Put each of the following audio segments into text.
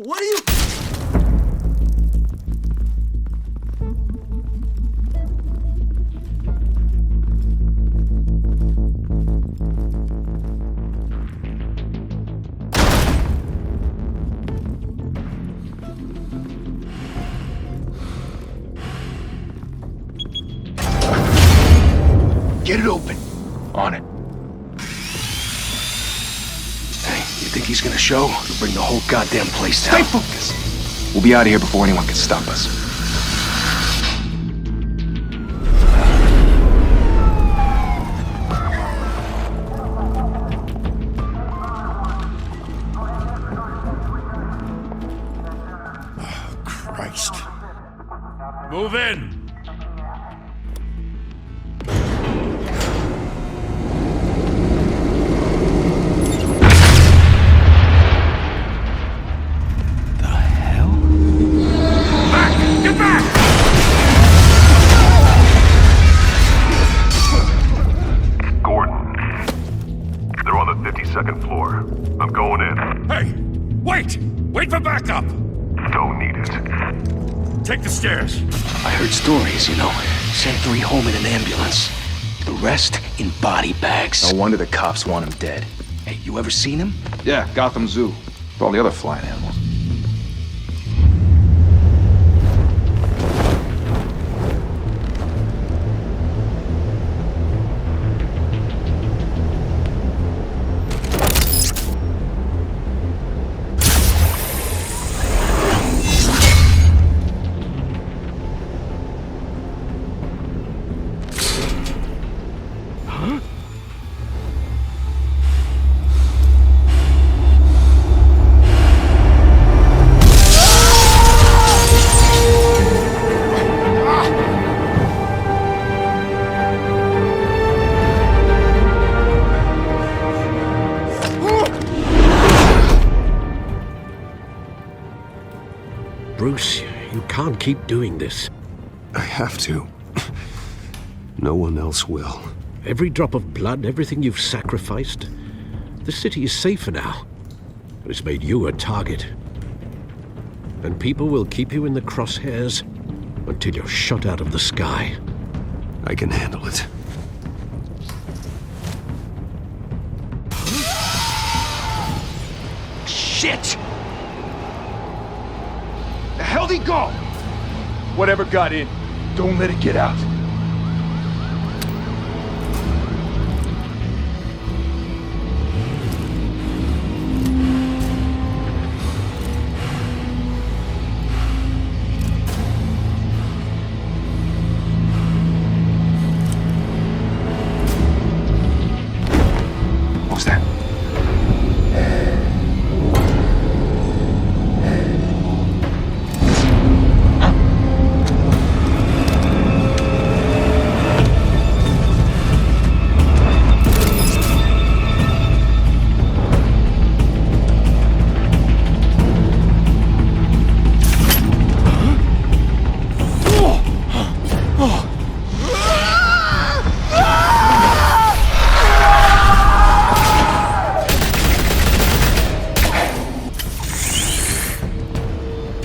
What are you... Get it open. On it. Hey, you think he's gonna show? He'll bring the whole goddamn place down. Stay focused. We'll be out of here before anyone can stop us. Oh, Christ. Move in! Second floor. I'm going in. Hey! Wait! Wait for backup! Don't need it. Take the stairs. I heard stories, you know. Sent 3 home in an ambulance. The rest in body bags. No wonder the cops want him dead. Hey, you ever seen him? Yeah, Gotham Zoo. With all the other flying animals. Bruce, you can't keep doing this. I have to. No one else will. Every drop of blood, everything you've sacrificed. The city is safer now, but it's made you a target. And people will keep you in the crosshairs until you're shot out of the sky. I can handle it. Shit! The hell'd he go? Whatever got in, don't let it get out. What was that?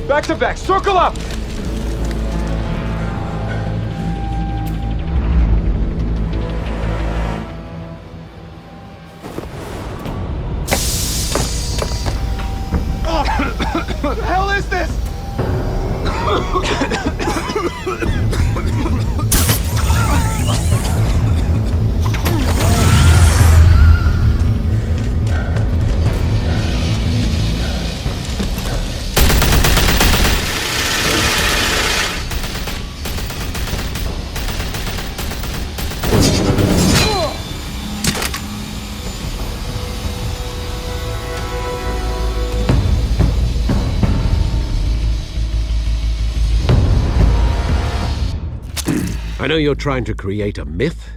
Back to back, circle up! What the hell is this? I know you're trying to create a myth,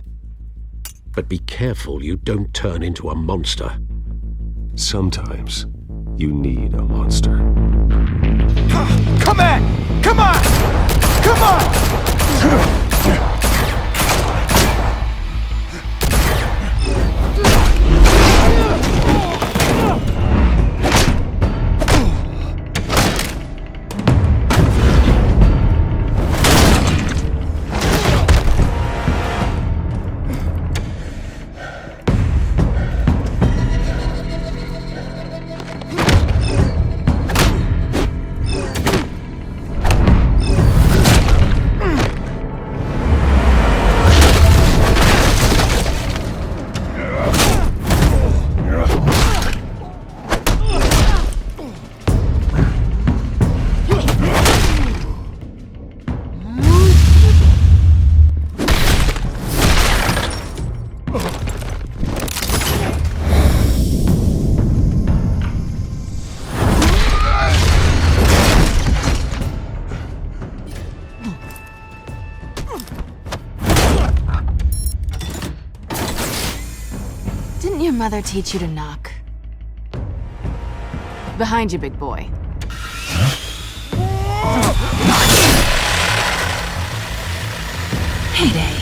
but be careful you don't turn into a monster. Sometimes you need a monster. Come on! Come on! Come on! mother teach you to knock? Behind you, big boy. Heyday.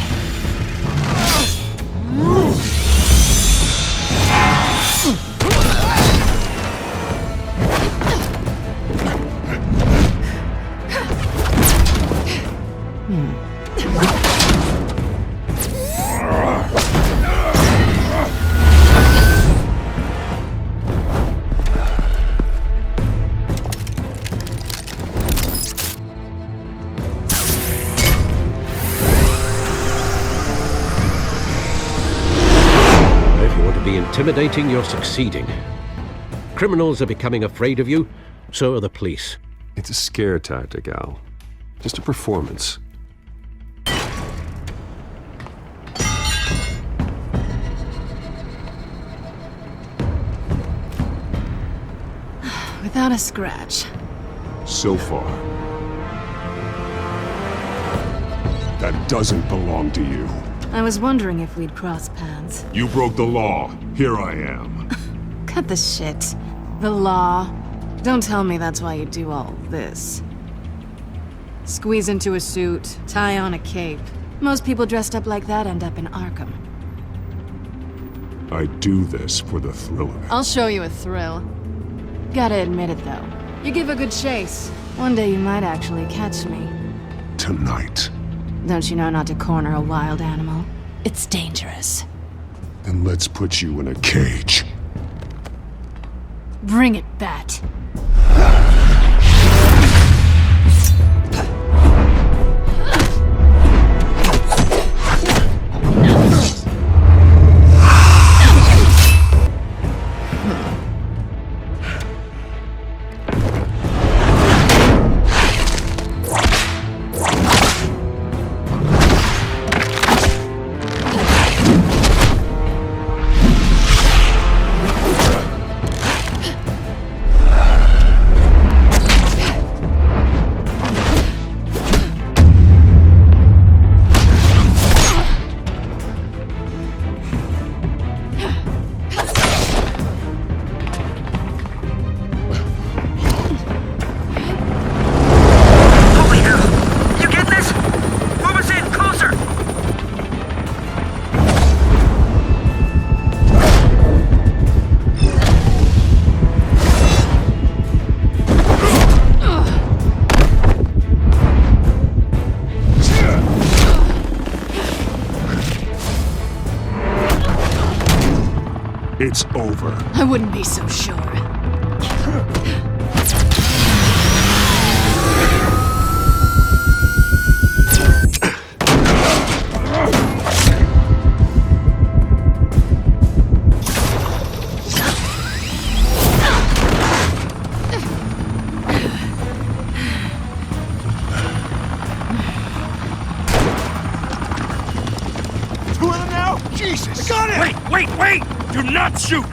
Intimidating, you're succeeding. Criminals are becoming afraid of you, so are the police. It's a scare tactic, Al. Just a performance. Without a scratch. So far. That doesn't belong to you. I was wondering if we'd cross paths. You broke the law. Here I am. Cut the shit. The law. Don't tell me that's why you do all this. Squeeze into a suit, tie on a cape. Most people dressed up like that end up in Arkham. I do this for the thrill of it. I'll show you a thrill. Gotta admit it, though. You give a good chase. One day you might actually catch me. Tonight. Don't you know not to corner a wild animal? It's dangerous. Then let's put you in a cage. Bring it, Bat. It's over. I wouldn't be so sure. Two of them now? Jesus! I got it! Wait! Do not shoot!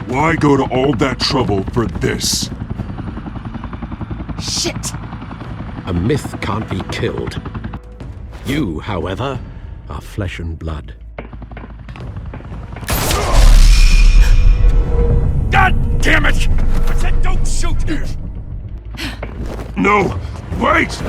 Why go to all that trouble for this? Shit! A myth can't be killed. You, however, are flesh and blood. God damn it! I said don't shoot! No! Wait!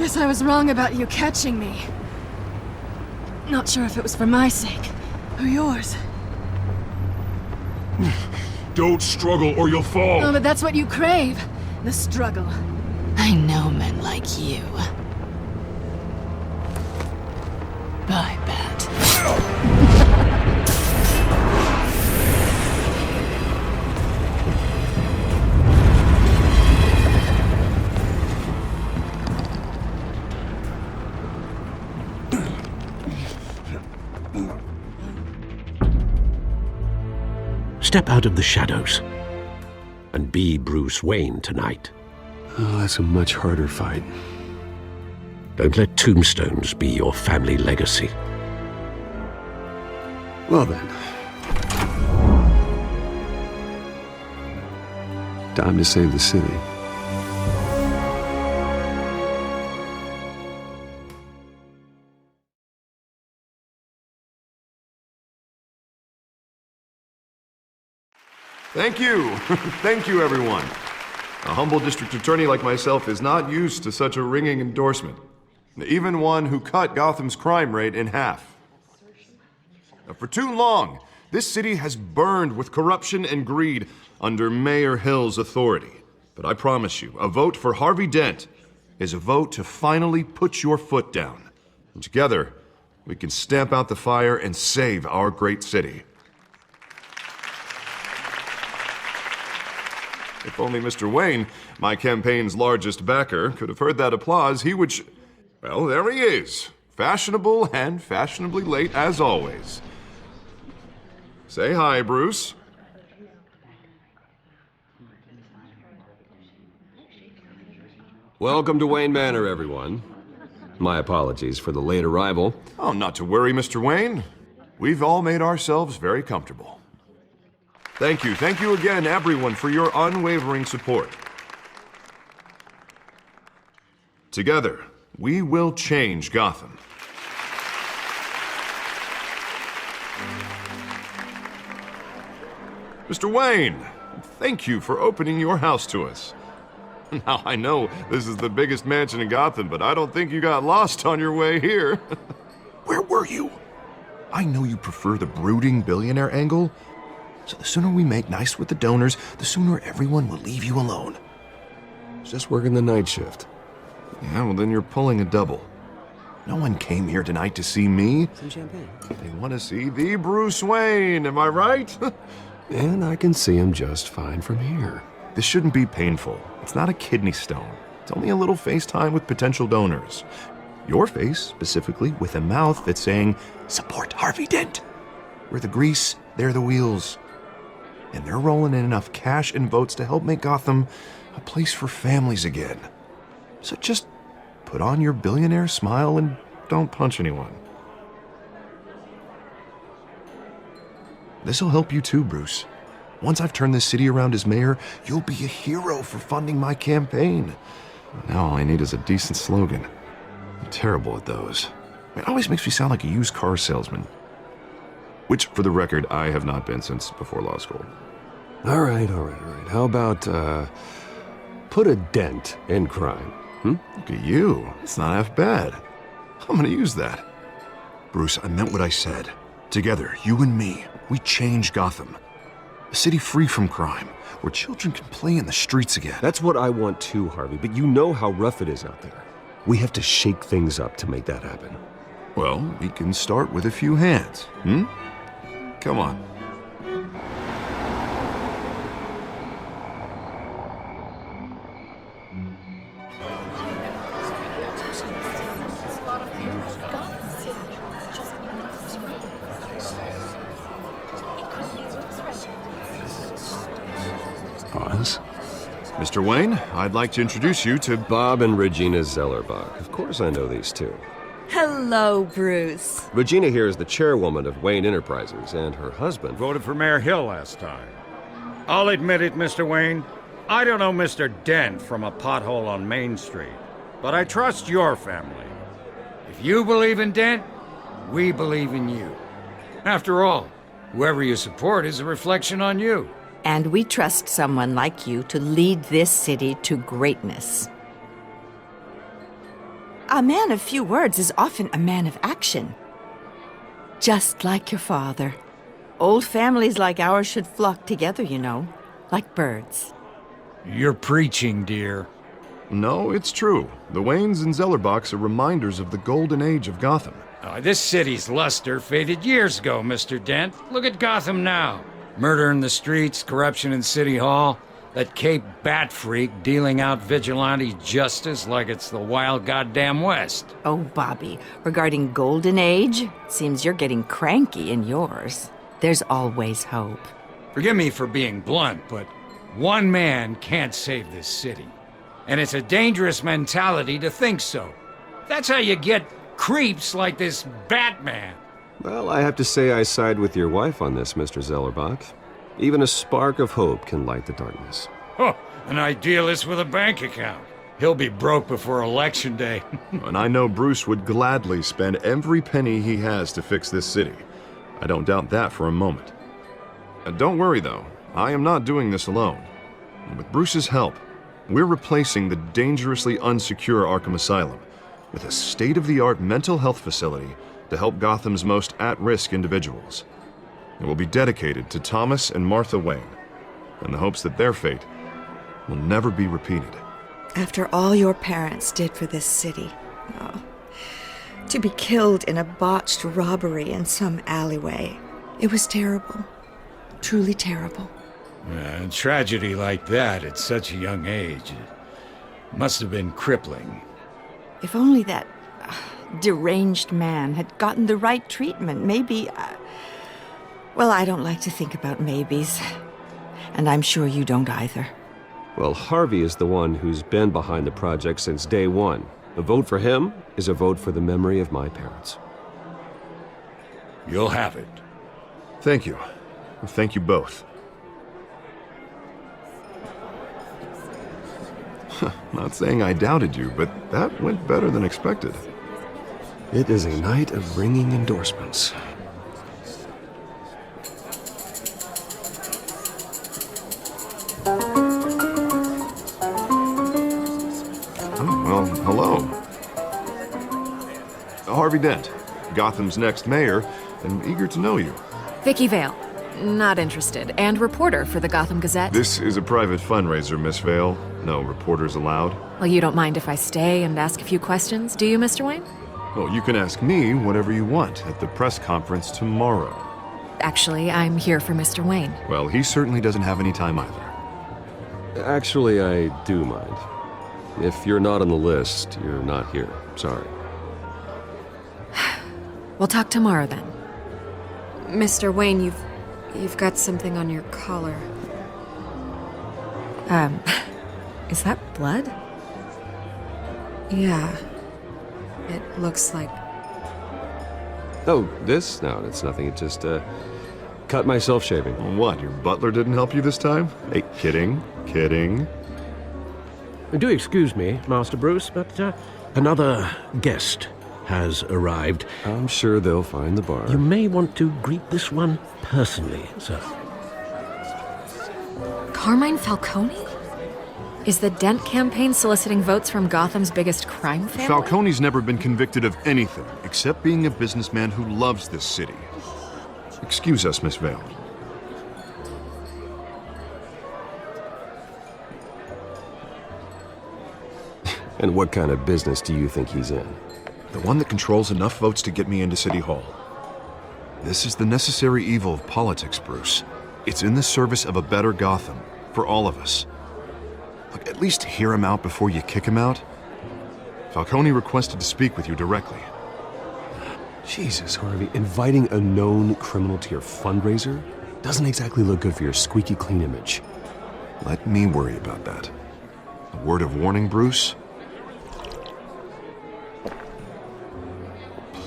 Guess I was wrong about you catching me. Not sure if it was for my sake, or yours. Don't struggle or you'll fall. Oh, but that's what you crave. The struggle. I know men like you. I bet. Step out of the shadows and be Bruce Wayne tonight. Oh, that's a much harder fight. Don't let tombstones be your family legacy. Well then. Time to save the city. Thank you. Thank you, everyone. A humble district attorney like myself is not used to such a ringing endorsement. Even one who cut Gotham's crime rate in half. For too long, this city has burned with corruption and greed under Mayor Hill's authority. But I promise you, a vote for Harvey Dent is a vote to finally put your foot down. And together, we can stamp out the fire and save our great city. If only Mr. Wayne, my campaign's largest backer, could have heard that applause, he would well, there he is. Fashionable and fashionably late as always. Say hi, Bruce. Welcome to Wayne Manor, everyone. My apologies for the late arrival. Oh, not to worry, Mr. Wayne. We've all made ourselves very comfortable. Thank you again, everyone, for your unwavering support. Together, we will change Gotham. Mr. Wayne, thank you for opening your house to us. Now, I know this is the biggest mansion in Gotham, but I don't think you got lost on your way here. Where were you? I know you prefer the brooding billionaire angle, so the sooner we make nice with the donors, the sooner everyone will leave you alone. Just working the night shift. Yeah, well then you're pulling a double. No one came here tonight to see me. Some champagne. They want to see the Bruce Wayne, am I right? And I can see him just fine from here. This shouldn't be painful. It's not a kidney stone. It's only a little FaceTime with potential donors. Your face, specifically, with a mouth that's saying, support Harvey Dent. We're the grease, they're the wheels. And they're rolling in enough cash and votes to help make Gotham a place for families again. So just put on your billionaire smile and don't punch anyone. This'll help you too, Bruce. Once I've turned this city around as mayor, you'll be a hero for funding my campaign. Now all I need is a decent slogan. I'm terrible at those. It always makes me sound like a used car salesman. Which, for the record, I have not been since before law school. All right. How about, put a dent in crime? Look at you. It's not half bad. I'm gonna use that. Bruce, I meant what I said. Together, you and me, we change Gotham. A city free from crime, where children can play in the streets again. That's what I want too, Harvey, but you know how rough it is out there. We have to shake things up to make that happen. Well, we can start with a few hands, Come on. Pause. Mr. Wayne, I'd like to introduce you to Bob and Regina Zellerbach. Of course I know these two. Hello, Bruce. Regina here is the chairwoman of Wayne Enterprises, and her husband Voted for Mayor Hill last time. I'll admit it, Mr. Wayne. I don't know Mr. Dent from a pothole on Main Street, but I trust your family. If you believe in Dent, we believe in you. After all, whoever you support is a reflection on you. And we trust someone like you to lead this city to greatness. A man of few words is often a man of action. Just like your father. Old families like ours should flock together, you know, like birds. You're preaching, dear. No, it's true. The Waynes and Zellerbachs are reminders of the golden age of Gotham. This city's luster faded years ago, Mr. Dent. Look at Gotham now. Murder in the streets, corruption in City Hall, that Cape Bat freak dealing out vigilante justice like it's the wild goddamn West. Oh, Bobby, regarding Golden Age, seems you're getting cranky in yours. There's always hope. Forgive me for being blunt, but one man can't save this city. And it's a dangerous mentality to think so. That's how you get creeps like this Batman. Well, I have to say I side with your wife on this, Mr. Zellerbach. Even a spark of hope can light the darkness. Oh, an idealist with a bank account. He'll be broke before Election Day. And I know Bruce would gladly spend every penny he has to fix this city. I don't doubt that for a moment. And don't worry, though. I am not doing this alone. With Bruce's help, we're replacing the dangerously unsecure Arkham Asylum with a state-of-the-art mental health facility to help Gotham's most at-risk individuals. It will be dedicated to Thomas and Martha Wayne, in the hopes that their fate will never be repeated. After all your parents did for this city, to be killed in a botched robbery in some alleyway, it was terrible. Truly terrible. A tragedy like that at such a young age must have been crippling. If only that deranged man had gotten the right treatment, maybe... well, I don't like to think about maybes. And I'm sure you don't either. Well, Harvey is the one who's been behind the project since day one. A vote for him is a vote for the memory of my parents. You'll have it. Thank you. Thank you both. Not saying I doubted you, but that went better than expected. It is a night of ringing endorsements. Well, hello. Harvey Dent, Gotham's next mayor, and eager to know you. Vicky Vale. Not interested. And reporter for the Gotham Gazette. This is a private fundraiser, Miss Vale. No reporters allowed. Well, you don't mind if I stay and ask a few questions, do you, Mr. Wayne? Well, you can ask me whatever you want at the press conference tomorrow. Actually, I'm here for Mr. Wayne. Well, he certainly doesn't have any time either. Actually, I do mind. If you're not on the list, you're not here. Sorry. We'll talk tomorrow then. Mr. Wayne, you've got something on your collar. Is that blood? Yeah. It looks like... Oh, this? No, it's nothing. It just, cut myself shaving. What, your butler didn't help you this time? Hey, kidding. Do excuse me, Master Bruce, but another guest has arrived. I'm sure they'll find the bar. You may want to greet this one personally, sir. Carmine Falcone? Is the Dent campaign soliciting votes from Gotham's biggest crime family? Falcone's never been convicted of anything except being a businessman who loves this city. Excuse us, Miss Vale. And what kind of business do you think he's in? The one that controls enough votes to get me into City Hall. This is the necessary evil of politics, Bruce. It's in the service of a better Gotham, for all of us. Look, at least hear him out before you kick him out. Falcone requested to speak with you directly. Jesus, Harvey, inviting a known criminal to your fundraiser doesn't exactly look good for your squeaky clean image. Let me worry about that. A word of warning, Bruce?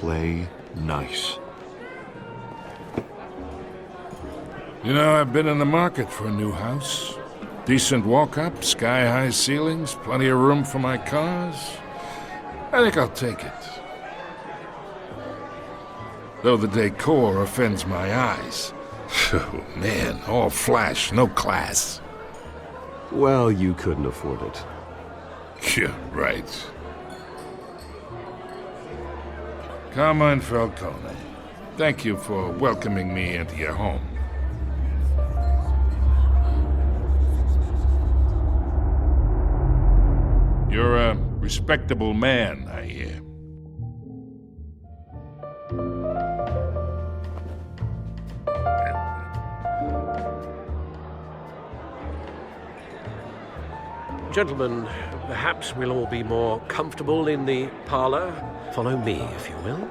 Play nice. You know, I've been in the market for a new house. Decent walk-up, sky-high ceilings, plenty of room for my cars. I think I'll take it. Though the decor offends my eyes. Oh, man, all flash, no class. Well, you couldn't afford it. Yeah, right. Carmine Falcone, thank you for welcoming me into your home. You're a respectable man, I hear. Gentlemen, perhaps we'll all be more comfortable in the parlor. Follow me, if you will.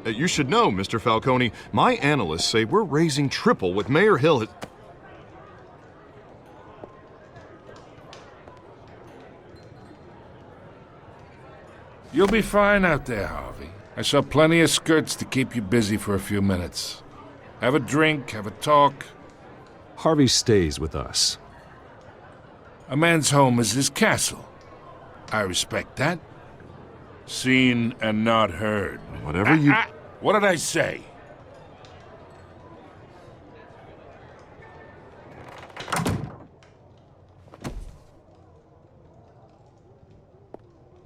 You should know, Mr. Falcone, my analysts say we're raising triple what Mayor Hill has... You'll be fine out there, Harvey. I saw plenty of skirts to keep you busy for a few minutes. Have a drink, have a talk. Harvey stays with us. A man's home is his castle. I respect that. Seen and not heard. Whatever you... What did I say?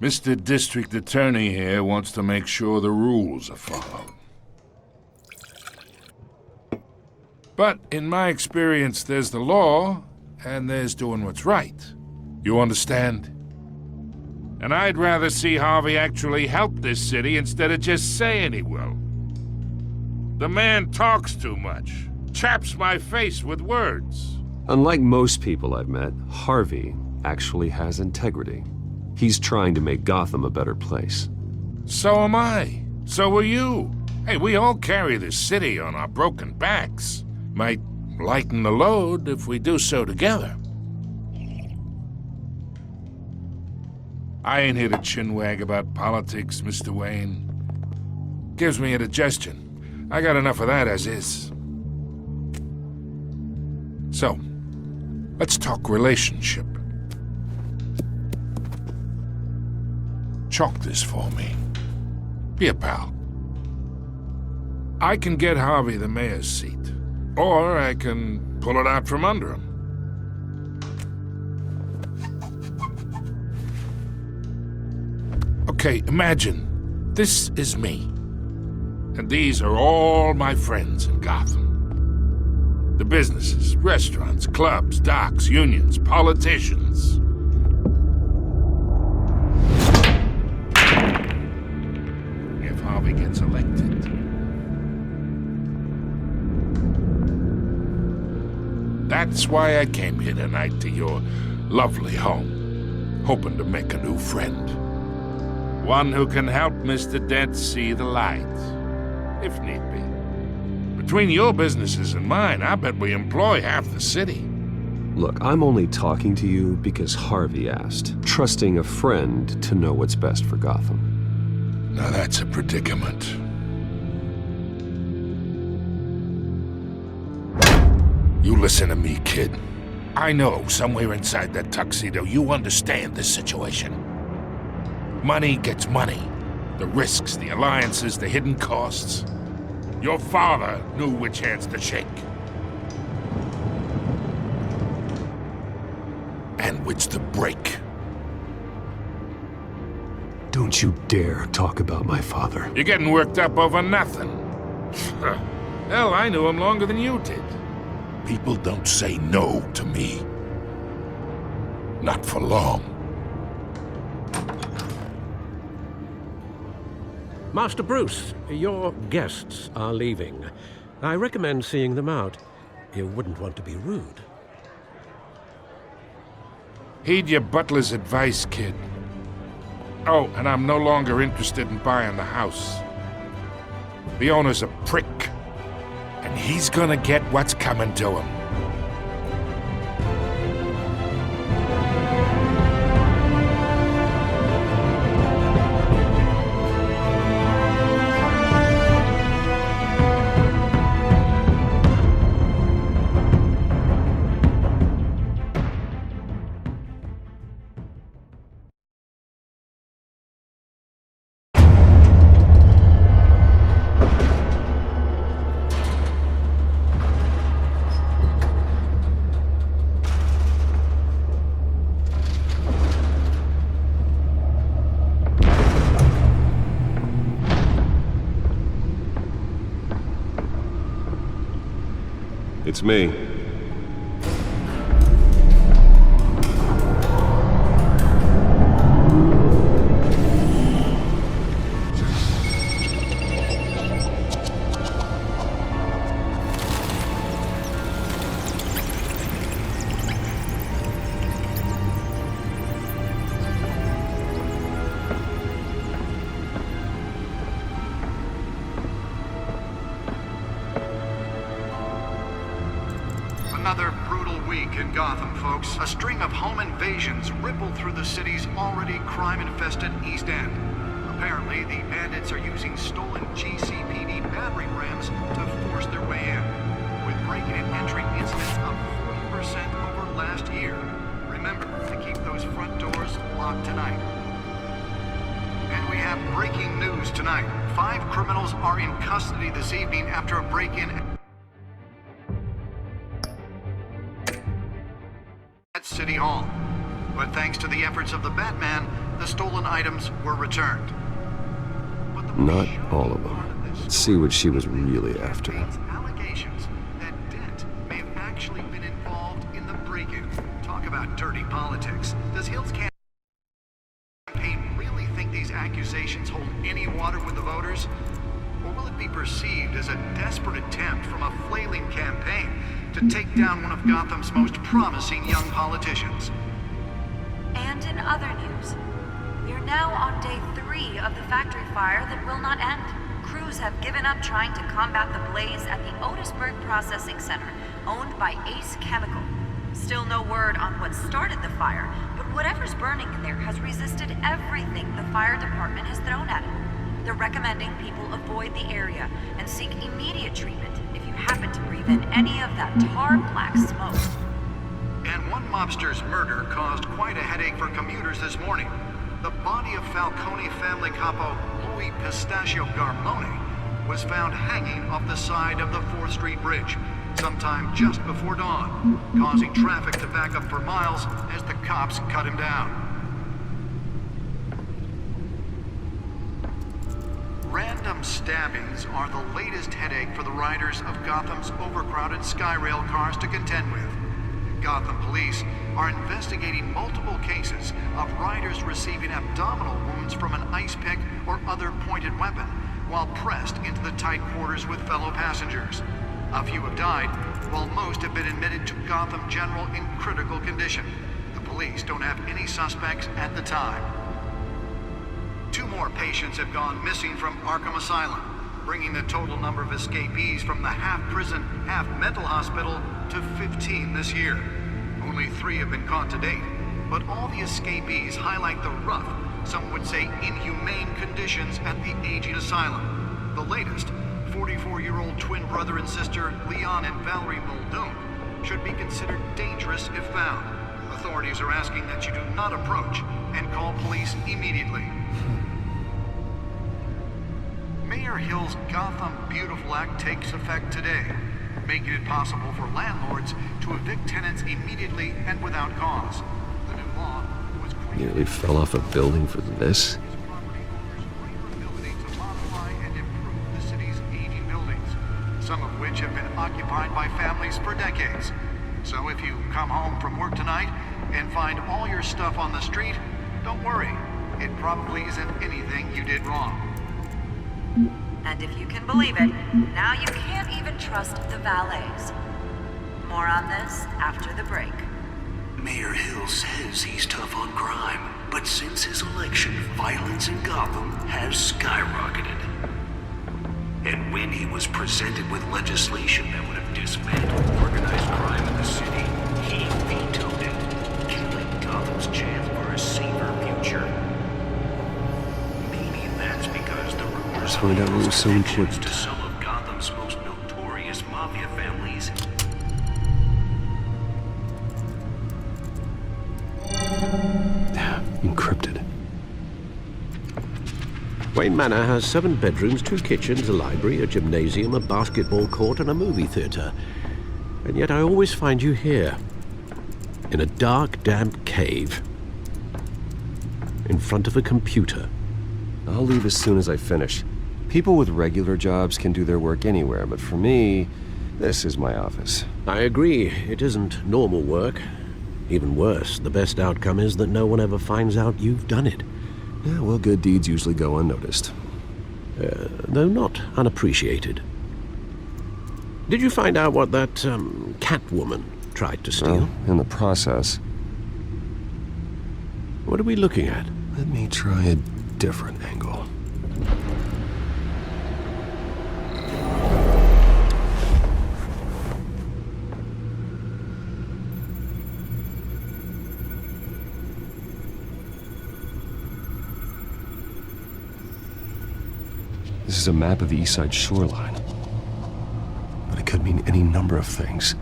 Mr. District Attorney here wants to make sure the rules are followed. But in my experience, there's the law, and there's doing what's right. You understand? And I'd rather see Harvey actually help this city instead of just saying he will. The man talks too much, chaps my face with words. Unlike most people I've met, Harvey actually has integrity. He's trying to make Gotham a better place. So am I. So are you. Hey, we all carry this city on our broken backs. Might lighten the load if we do so together. I ain't here to chinwag about politics, Mr. Wayne. Gives me indigestion. I got enough of that as is. So, let's talk relationship. Chalk this for me. Be a pal. I can get Harvey the mayor's seat, or I can pull it out from under him. Okay, imagine this is me, and these are all my friends in Gotham. The businesses, restaurants, clubs, docks, unions, politicians. If Harvey gets elected, that's why I came here tonight to your lovely home, hoping to make a new friend. One who can help Mr. Dent see the light, if need be. Between your businesses and mine, I bet we employ half the city. Look, I'm only talking to you because Harvey asked, trusting a friend to know what's best for Gotham. Now that's a predicament. You listen to me, kid. I know somewhere inside that tuxedo you understand this situation. Money gets money. The risks, the alliances, the hidden costs. Your father knew which hands to shake. And which to break. Don't you dare talk about my father. You're getting worked up over nothing. Hell, I knew him longer than you did. People don't say no to me. Not for long. Master Bruce, your guests are leaving. I recommend seeing them out. You wouldn't want to be rude. Heed your butler's advice, kid. Oh, and I'm no longer interested in buying the house. The owner's a prick, and he's gonna get what's coming to him. It's me. Another brutal week in Gotham, folks. A string of home invasions rippled through the city's already crime-infested East End. Apparently, the bandits are using stolen GCPD battering rams to force their way in, with break-in and entry incidents up 40% over last year. Remember to keep those front doors locked tonight. And we have breaking news tonight. 5 criminals are in custody this evening after a break-in at City Hall. But thanks to the efforts of the Batman, the stolen items were returned. Not all of them. Let's see what she was really after. Allegations that Dent may have actually been involved in the break-in. Talk about dirty politics. Does Hill's campaign really think these accusations hold any water with the voters? Or will it be perceived as a desperate attempt from a flailing campaign to take down one of Gotham's most promising young politicians? And in other news, we are now on day 3 of the factory fire that will not end. Crews have given up trying to combat the blaze at the Otisburg Processing Center, owned by Ace Chemical. Still no word on what started the fire, but whatever's burning in there has resisted everything the fire department has thrown at it. They're recommending people avoid the area and seek immediate treatment if you happen to breathe in any of that tar black smoke. And one mobster's murder caused quite a headache for commuters this morning. The body of Falcone family capo Louis Pistachio Garmone was found hanging off the side of the 4th Street Bridge sometime just before dawn, causing traffic to back up for miles as the cops cut him down. Random stabbings are the latest headache for the riders of Gotham's overcrowded Skyrail cars to contend with. Gotham police are investigating multiple cases of riders receiving abdominal wounds from an ice pick or other pointed weapon while pressed into the tight quarters with fellow passengers. A few have died, while most have been admitted to Gotham General in critical condition. The police don't have any suspects at the time. 2 more patients have gone missing from Arkham Asylum, bringing the total number of escapees from the half-prison, half-mental hospital to 15 this year. Only 3 have been caught to date, but all the escapees highlight the rough, some would say inhumane conditions at the aging asylum. The latest, 44-year-old twin brother and sister Leon and Valerie Muldoon, should be considered dangerous if found. Authorities are asking that you do not approach and call police immediately. Mayor Hill's Gotham Beautiful Act takes effect today, making it possible for landlords to evict tenants immediately and without cause. The new law was Nearly fell off a building for this. Some of which have been occupied by families for decades. So if you come home from work tonight and find all your stuff on the street, don't worry. It probably isn't anything you did wrong. And if you can believe it, now you can't even trust the valets. More on this after the break. Mayor Hill says he's tough on crime, but since his election, violence in Gotham has skyrocketed. And when he was presented with legislation that would have dismantled organized crime in the city, he vetoed it, killing Gotham's chance for a safer future. Maybe that's because the rumors of Hill's connections to some of Gotham's most notorious mafia families. Encrypted. Wayne Manor has 7 bedrooms, 2 kitchens, a library, a gymnasium, a basketball court, and a movie theater. And yet I always find you here, in a dark, damp cave, in front of a computer. I'll leave as soon as I finish. People with regular jobs can do their work anywhere, but for me, This is my office. I agree, it isn't normal work. Even worse, the best outcome is that no one ever finds out you've done it. Yeah, well, good deeds usually go unnoticed. Though not unappreciated. Did you find out what that, Catwoman tried to steal? Well, in the process. What are we looking at? Let me try a different angle. This is a map of the East Side shoreline. But it could mean any number of things.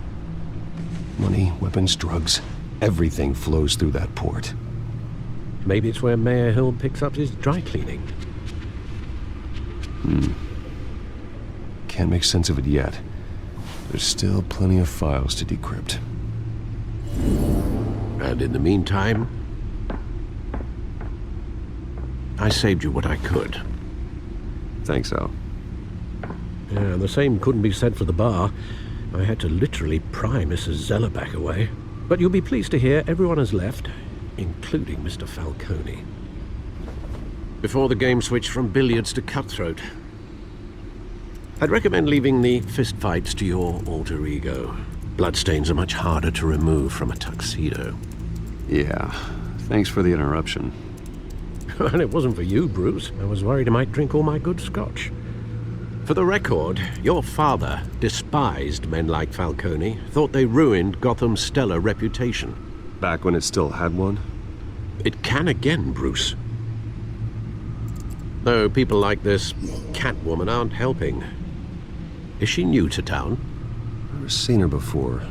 Money, weapons, drugs, everything flows through that port. Maybe it's where Mayor Hill picks up his dry cleaning. Can't make sense of it yet. There's still plenty of files to decrypt. And in the meantime, I saved you what I could. Thanks, Al. Yeah, the same couldn't be said for the bar. I had to literally pry Mrs. Zeller back away. But you'll be pleased to hear everyone has left, including Mr. Falcone. Before the game switched from billiards to cutthroat. I'd recommend leaving the fistfights to your alter ego. Bloodstains are much harder to remove from a tuxedo. Yeah, thanks for the interruption. And it wasn't for you, Bruce. I was worried I might drink all my good scotch. For the record, your father despised men like Falcone, thought they ruined Gotham's stellar reputation. Back when it still had one? It can again, Bruce. Though people like this Catwoman aren't helping. Is she new to town? Never seen her before.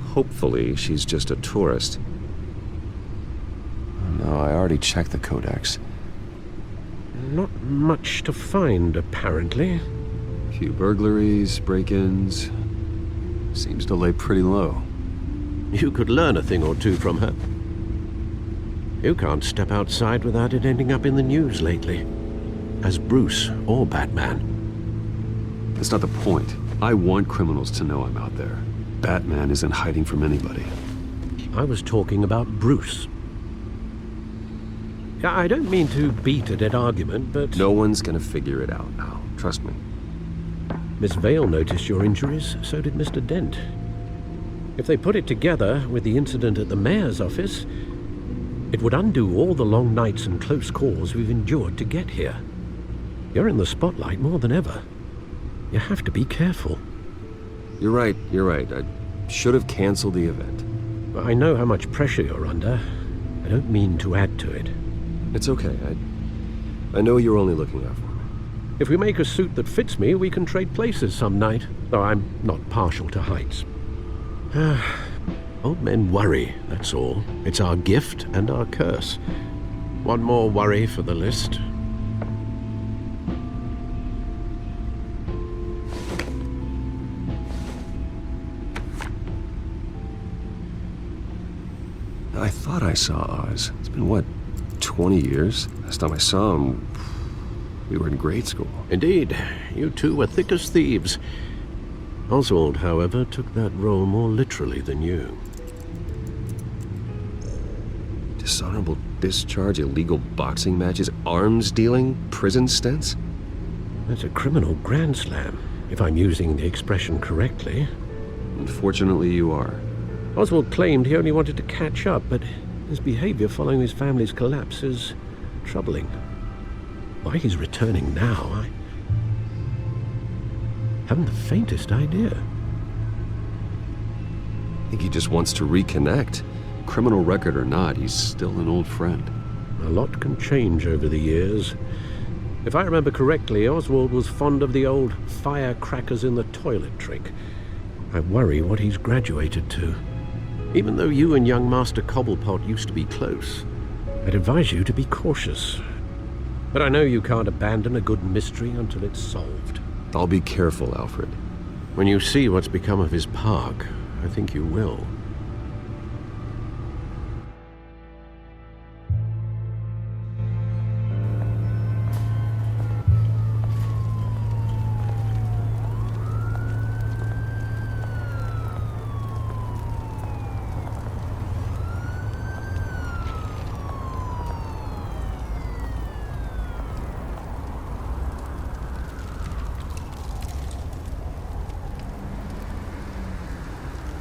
Hopefully, she's just a tourist. No, I already checked the codex. Not much to find, apparently. Few burglaries, break-ins. Seems to lay pretty low. You could learn a thing or two from her. You can't step outside without it ending up in the news lately. As Bruce or Batman. That's not the point. I want criminals to know I'm out there. Batman isn't hiding from anybody. I was talking about Bruce. I don't mean to beat a dead argument, but... No one's gonna figure it out now. Trust me. Miss Vale noticed your injuries, so did Mr. Dent. If they put it together with the incident at the mayor's office, it would undo all the long nights and close calls we've endured to get here. You're in the spotlight more than ever. You have to be careful. You're right. I should have canceled the event. I know how much pressure you're under. I don't mean to add to it. It's okay. I know you're only looking out for me. If we make a suit that fits me, we can trade places some night, though I'm not partial to heights. Old men worry, that's all. It's our gift and our curse. One more worry for the list. I thought I saw Oz. It's been, what, 20 years? Last time I saw him, we were in grade school. Indeed. You two were thick as thieves. Oswald, however, took that role more literally than you. Dishonorable discharge, illegal boxing matches, arms dealing, prison stints? That's a criminal grand slam, if I'm using the expression correctly. Unfortunately, you are. Oswald claimed he only wanted to catch up, but his behavior following his family's collapse is troubling. Why he's returning now, I haven't the faintest idea. I think he just wants to reconnect. Criminal record or not, he's still an old friend. A lot can change over the years. If I remember correctly, Oswald was fond of the old firecrackers in the toilet trick. I worry what he's graduated to. Even though you and young Master Cobblepot used to be close, I'd advise you to be cautious. But I know you can't abandon a good mystery until it's solved. I'll be careful, Alfred. When you see what's become of his park, I think you will.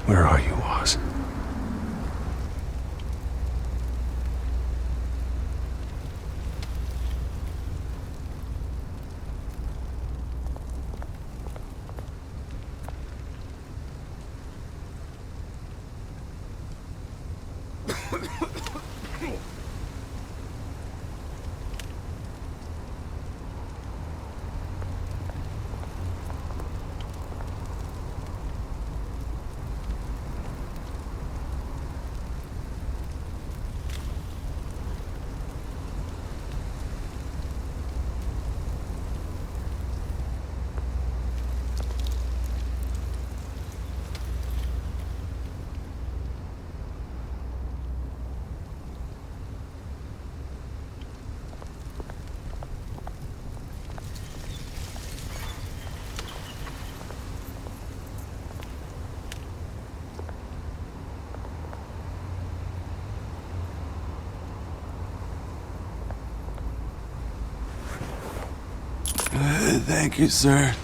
Where are you, Oz? Thank you, sir.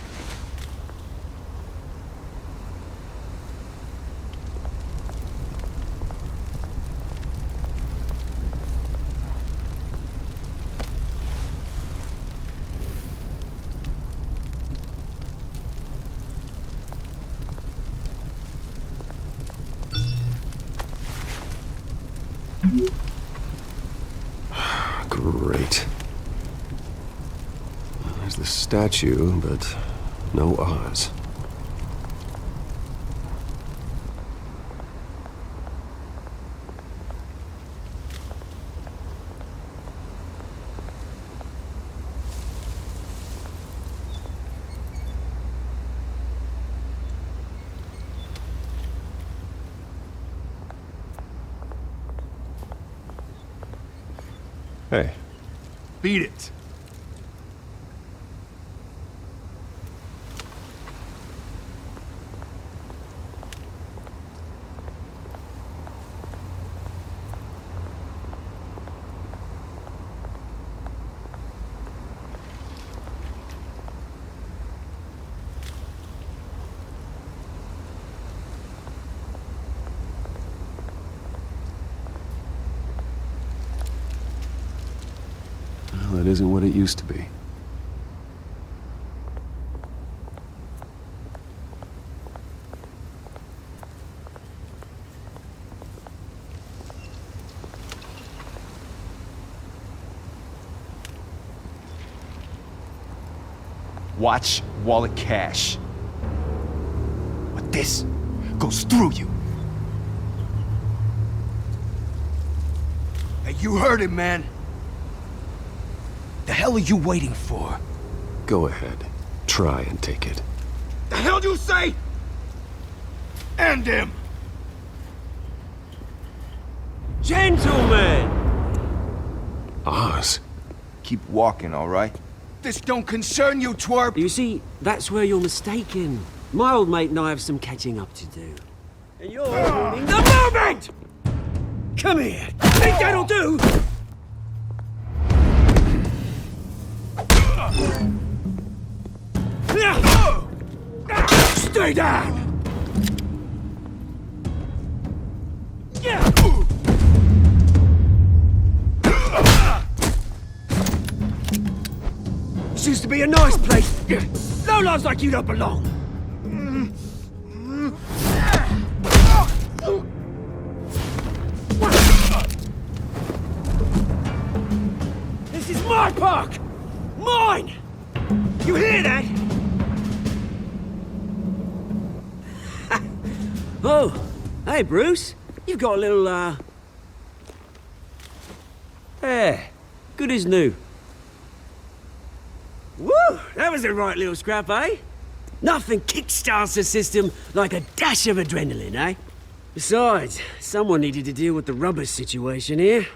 Great. There's the statue, but no Oz. Hey. Beat it. That isn't what it used to be. Watch wallet cash. But this goes through you. Hey, you heard him, man. The hell are you waiting for? Go ahead. Try and take it. The hell do you say? End him! Gentlemen! Oz. Keep walking, all right? This don't concern you, twerp! You see, that's where you're mistaken. My old mate and I have some catching up to do. And you're ruining the moment! Come here! Think that'll do? Stay down! This used to be a nice place. No lives like you don't belong. This is my park! Mine! You hear that? Oh, hey, Bruce. You've got a little, There. Good as new. Woo! That was a right little scrap, eh? Nothing kickstarts the system like a dash of adrenaline, eh? Besides, someone needed to deal with the rubber situation here.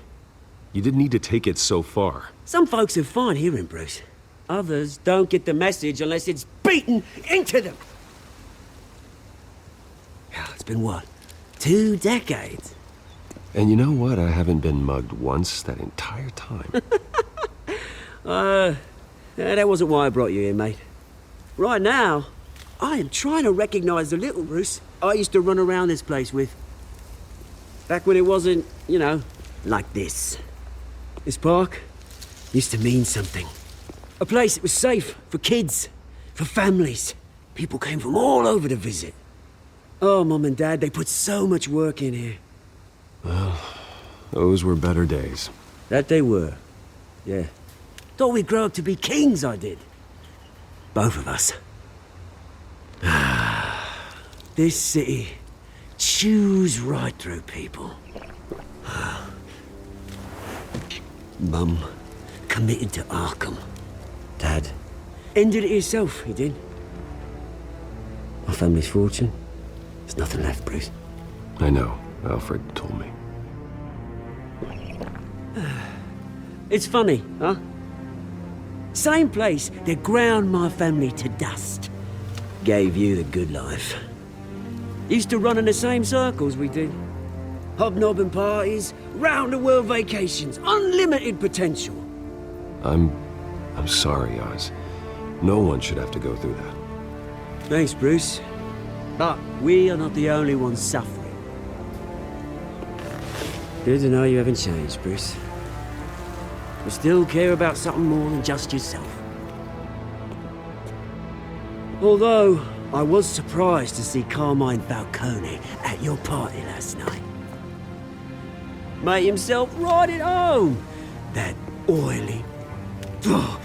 You didn't need to take it so far. Some folks are fine hearing, Bruce. Others don't get the message unless it's beaten into them. It's been, what, 2 decades? And you know what? I haven't been mugged once that entire time. That wasn't why I brought you here, mate. Right now, I am trying to recognize the little Bruce I used to run around this place with. Back when it wasn't, you know, like this. This park used to mean something. A place that was safe for kids, for families. People came from all over to visit. Oh, Mum and Dad, they put so much work in here. Well, those were better days. That they were. Yeah. Thought we'd grow up to be kings, I did. Both of us. This city chews right through people. Mum committed to Arkham. Dad ended it himself, he did. Our family's fortune. There's nothing left, Bruce. I know. Alfred told me. It's funny, huh? Same place that ground my family to dust. Gave you the good life. Used to run in the same circles we did. Hobnobbing parties, round-the-world vacations, unlimited potential. I'm sorry, Oz. No one should have to go through that. Thanks, Bruce. But we are not the only ones suffering. Good to know you haven't changed, Bruce. You still care about something more than just yourself. Although, I was surprised to see Carmine Falcone at your party last night. Made himself right at home. That oily... Oh,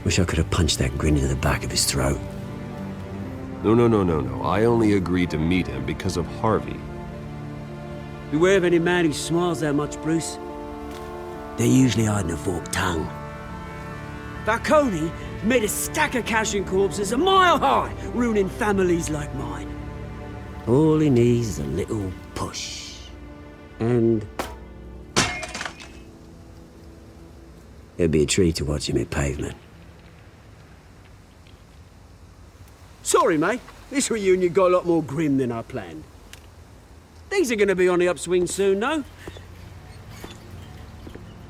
wish I could have punched that grin into the back of his throat. No. I only agreed to meet him because of Harvey. Beware of any man who smiles that much, Bruce. They're usually hiding a forked tongue. Falcone made a stack of cash and corpses a mile high, ruining families like mine. All he needs is a little push. And... it'd be a treat to watch him hit pavement. Sorry, mate. This reunion got a lot more grim than I planned. Things are gonna be on the upswing soon, though.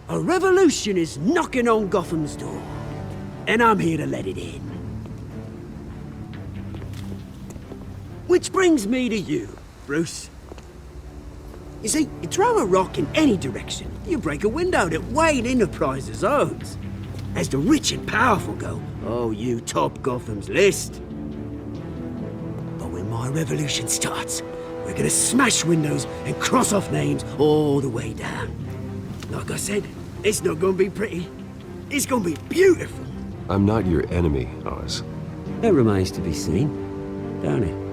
A revolution is knocking on Gotham's door. And I'm here to let it in. Which brings me to you, Bruce. You see, you throw a rock in any direction, you break a window that Wayne Enterprises owns. As the rich and powerful go, oh, you top Gotham's list. But when my revolution starts, we're gonna smash windows and cross off names all the way down. Like I said, it's not gonna be pretty. It's gonna be beautiful. I'm not your enemy, Oz. That remains to be seen, don't it?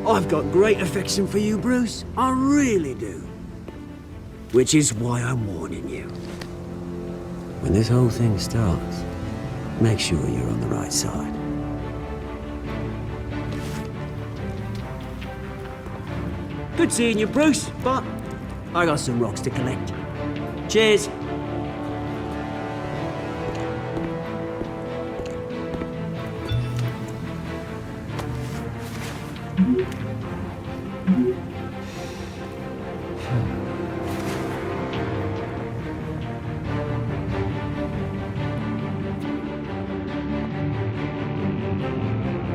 I've got great affection for you, Bruce. I really do. Which is why I'm warning you. When this whole thing starts, make sure you're on the right side. Good seeing you, Bruce, but I got some rocks to collect. Cheers.